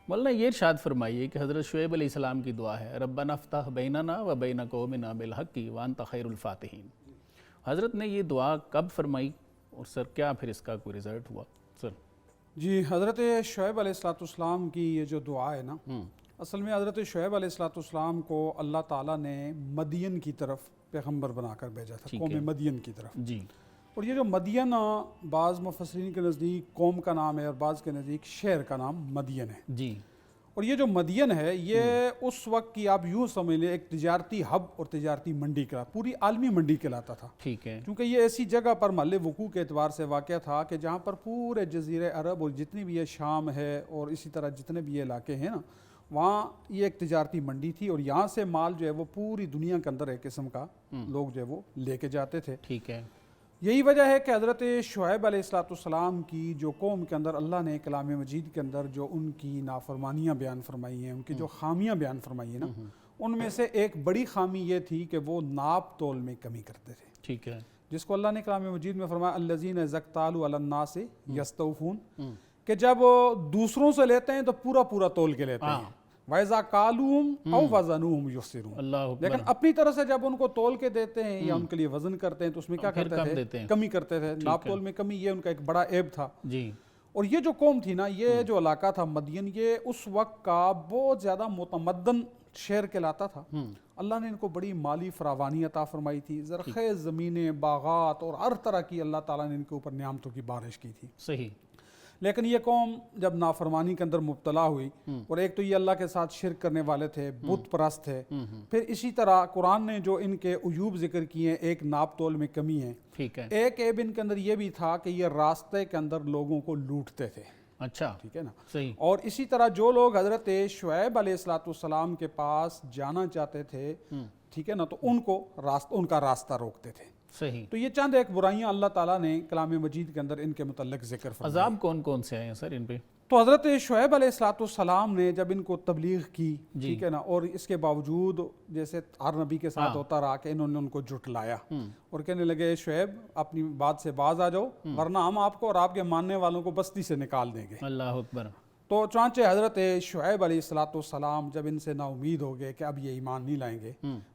مولانا یہ ارشاد فرمائیے کہ حضرت شعیب علیہ السلام کی دعا ہے ربنا افتح بیننا و بین قومنا بالحق وانت خیر الفاتحین. حضرت نے یہ دعا کب فرمائی اور سر کیا پھر اس کا کوئی رزلٹ ہوا سر؟ جی، حضرت شعیب علیہ السلام کی یہ جو دعا ہے نا، اصل میں حضرت شعیب علیہ السلام کو اللہ تعالیٰ نے مدین کی طرف پیغمبر بنا کر بھیجا تھا، قوم مدین کی طرف. جی. اور یہ جو مدین بعض مفسرین کے نزدیک قوم کا نام ہے اور بعض کے نزدیک شہر کا نام مدین ہے. جی. اور یہ جو مدین ہے یہ اس وقت کی آپ یوں سمجھ لیں ایک تجارتی ہب اور تجارتی منڈی کا پوری عالمی منڈی کہلاتا تھا. ٹھیک ہے. کیونکہ یہ ایسی جگہ پر محل وقوع کے اعتبار سے واقع تھا کہ جہاں پر پورے جزیرہ عرب اور جتنی بھی یہ شام ہے اور اسی طرح جتنے بھی یہ علاقے ہیں نا، وہاں یہ ایک تجارتی منڈی تھی اور یہاں سے مال جو ہے وہ پوری دنیا کے اندر ایک قسم کا لوگ جو ہے وہ لے کے جاتے تھے. ٹھیک ہے. یہی وجہ ہے کہ حضرت شعیب علیہ السلام کی جو قوم کے اندر اللہ نے کلام مجید کے اندر جو ان کی نافرمانیاں بیان فرمائی ہیں، ان کی جو خامیاں بیان فرمائی ہیں نا، ان میں سے ایک بڑی خامی یہ تھی کہ وہ ناپ تول میں کمی کرتے تھے. ٹھیک ہے. جس کو اللہ نے کلام مجید میں فرمایا الذین اذا اکتالوا علی الناس یستوفون، کہ جب دوسروں سے لیتے ہیں تو پورا پورا تول کے لیتے ہیں. وَإِذَا قَالُوهُمْ أَوْ وَزَنُوهُمْ يُخْسِرُونَ، لیکن اپنی طرح سے جب ان کو تول کے دیتے ہیں یا ان کے لیے وزن کرتے ہیں تو اس میں کیا کرتے تھے؟ کمی کرتے تھے. ناپ تول میں کمی یہ ان کا ایک بڑا عیب تھا. جی. اور یہ جو قوم تھی نا، یہ جو علاقہ تھا مدین، یہ اس وقت کا بہت زیادہ متمدن شہر کہلاتا تھا. اللہ نے ان کو بڑی مالی فراوانی عطا فرمائی تھی، زرخیز زمینیں، باغات اور ہر طرح کی اللہ تعالیٰ نے ان کے اوپر نعمتوں کی بارش کی تھی. صحیح. لیکن یہ قوم جب نافرمانی کے اندر مبتلا ہوئی، اور ایک تو یہ اللہ کے ساتھ شرک کرنے والے تھے، بت پرست تھے، پھر اسی طرح قرآن نے جو ان کے عیوب ذکر کیے ہیں، ایک ناپ تول میں کمی ہے. ٹھیک ہے. ایک عیب ان کے اندر یہ بھی تھا کہ یہ راستے کے اندر لوگوں کو لوٹتے تھے. اچھا. ٹھیک ہے نا. صحیح. اور اسی طرح جو لوگ حضرت شعیب علیہ السلام کے پاس جانا چاہتے تھے، ٹھیک ہے نا، تو ان کا راستہ روکتے تھے. صحیح. تو یہ چند ایک برائیاں اللہ تعالیٰ نے کلام مجید کے اندر ان کے متعلق ذکر فرمایا. عذاب کون کون سے آئے ہیں سر ان پہ؟ تو حضرت شعیب علیہ السلام نے جب ان کو تبلیغ کی، ٹھیک ہے نا، اور اس کے باوجود جیسے ہر نبی کے ساتھ ہوتا رہا کہ انہوں نے ان کو جھٹلایا اور کہنے لگے شعیب اپنی بات سے باز آ جاؤ ورنہ ہم آپ کو اور آپ کے ماننے والوں کو بستی سے نکال دیں گے. اللہ اکبر. تو چانچہ حضرت شعیب علیہ السلام جب ان سے نا امید ہو گئے کہ اب یہ ایمان نہیں لائیں گے،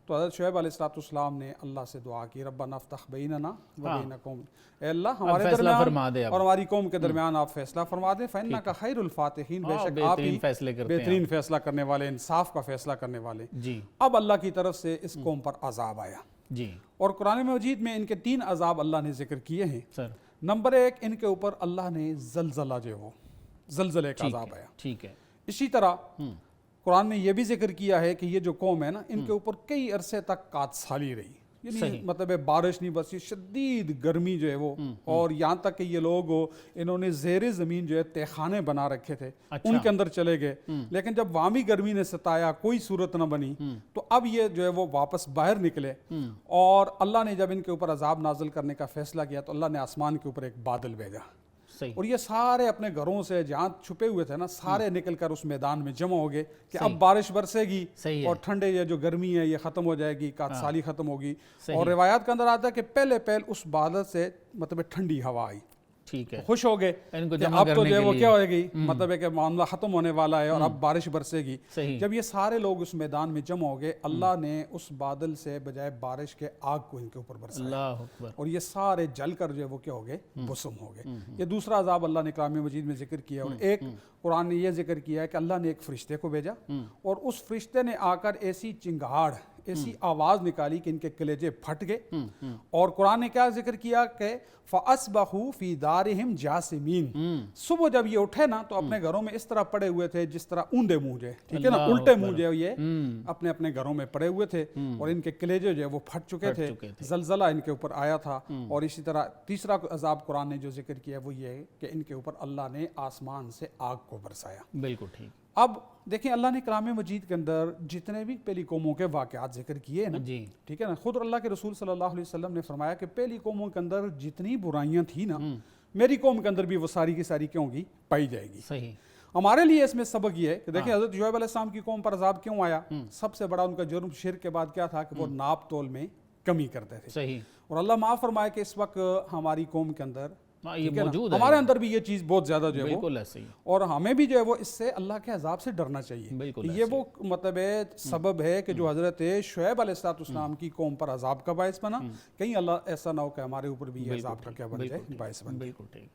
تو حضرت شعیب علیہ السلام نے اللہ سے دعا کی ربنا افتح بیننا و بین قوم، اے اللہ ہمارے درمیان اور ہماری قوم کے درمیان آپ فیصلہ فرما دیں. فإنک خیر الفاتحین، بے شک آپ ہی بہترین فیصلہ کرنے والے، انصاف کا فیصلہ کرنے والے. اب اللہ کی طرف سے اس قوم پر عذاب آیا. جی. اور قرآن مجید میں ان کے 3 عذاب اللہ نے ذکر کیے ہیں. نمبر 1، ان کے اوپر اللہ نے زلزلہ جو وہ زلزلے کا عذاب آیا. ٹھیک ہے. اسی طرح قرآن نے یہ بھی ذکر کیا ہے کہ یہ جو قوم ہے نا، ان کے اوپر کئی عرصے تک قحط سالی رہی، یعنی مطلب بارش نہیں برسی، شدید گرمی جو ہے وہ، اور یہاں تک کہ یہ لوگ انہوں نے زیر زمین جو ہے تہخانے بنا رکھے تھے، ان کے اندر چلے گئے. لیکن جب وہاں بھی گرمی نے ستایا، کوئی صورت نہ بنی، تو اب یہ جو ہے وہ واپس باہر نکلے. اور اللہ نے جب ان کے اوپر عذاب نازل کرنے کا فیصلہ کیا تو اللہ نے آسمان کے اوپر ایک بادل بھیجا، اور یہ سارے اپنے گھروں سے جہاں چھپے ہوئے تھے نا، سارے نکل کر اس میدان میں جمع ہو گئے کہ اب بارش برسے گی اور ٹھنڈے یہ جو گرمی ہے یہ ختم ہو جائے گی، قحط سالی ختم ہوگی. اور روایات کے اندر آتا ہے کہ پہلے اس بادل سے مطلب ٹھنڈی ہوا آئی. ٹھیک ہے. خوش ہو گئے کہ اب تو جو ہے وہ کیا ہوئے گی، مطلب ہے کہ معاملہ ختم ہونے والا ہے اور اب بارش برسے گی. جب یہ سارے لوگ اس میدان میں جمع ہو گئے، اللہ نے اس بادل سے بجائے بارش کے آگ کو ان کے اوپر برسایا، اور یہ سارے جل کر جو ہے وہ کیا ہو گئے، بسم ہو گئے. یہ دوسرا عذاب اللہ نے کلام مجید میں ذکر کیا. اور ایک قرآن نے یہ ذکر کیا ہے کہ اللہ نے ایک فرشتے کو بھیجا، اور اس فرشتے نے آ کر ایسی چنگاڑ، ایسی آواز نکالی کہ ان کے کلیجے پھٹ گئے. اور قرآن نے کیا ذکر کیا کہ فَأَصْبَحُوا فِي دَارِهِمْ جَاثِمِينَ، صبح جب یہ اٹھے نا تو اپنے گھروں میں اس طرح پڑے ہوئے تھے جس طرح اوندے منہ، ٹھیک ہے نا، الٹے منہ یہ اپنے اپنے گھروں میں پڑے ہوئے تھے، اور ان کے کلیجے جو ہے وہ پھٹ چکے تھے. زلزلہ ان کے اوپر آیا تھا. اور اسی طرح تیسرا عذاب قرآن نے جو ذکر کیا وہ یہ ہے کہ ان کے اوپر اللہ نے آسمان سے آگ کو برسایا. بالکل ٹھیک. اب دیکھیں اللہ نے کلام مجید کے اندر جتنے بھی پہلی قوموں کے واقعات ذکر کیے ہیں نا، ٹھیک ہے نا، خود اللہ کے رسول صلی اللہ علیہ وسلم نے فرمایا کہ پہلی قوموں کے اندر جتنی برائیاں تھیں نا، میری قوم کے اندر بھی وہ ساری کی ساری کیوں گی، پائی جائے گی. صحیح. ہمارے لیے اس میں سبق یہ ہے کہ دیکھیں حضرت شعیب علیہ السلام کی قوم پر عذاب کیوں آیا. سب سے بڑا ان کا جرم شرک کے بعد کیا تھا کہ وہ ناپ تول میں کمی کرتے تھے. صحیح. اور اللہ معاف فرمائے کہ اس وقت ہماری قوم کے اندر ہاں یہ ٹھیک ہے نا؟ موجود ہے ہمارے اندر بھی یہ چیز بہت زیادہ جو ہے وہ، بالکل ایسے ہی اور ہمیں بھی جو ہے وہ اس سے اللہ کے عذاب سے ڈرنا چاہیے. بالکل یہ وہ مطلب ہے سبب ہے کہ جو حضرت شعیب علیہ السلام کی قوم پر عذاب کا باعث بنا. کہیں اللہ ایسا نہ ہو کہ ہمارے اوپر بھی یہ عذاب کا کیا بن جائے، باعث بن جائے. بالکل ٹھیک.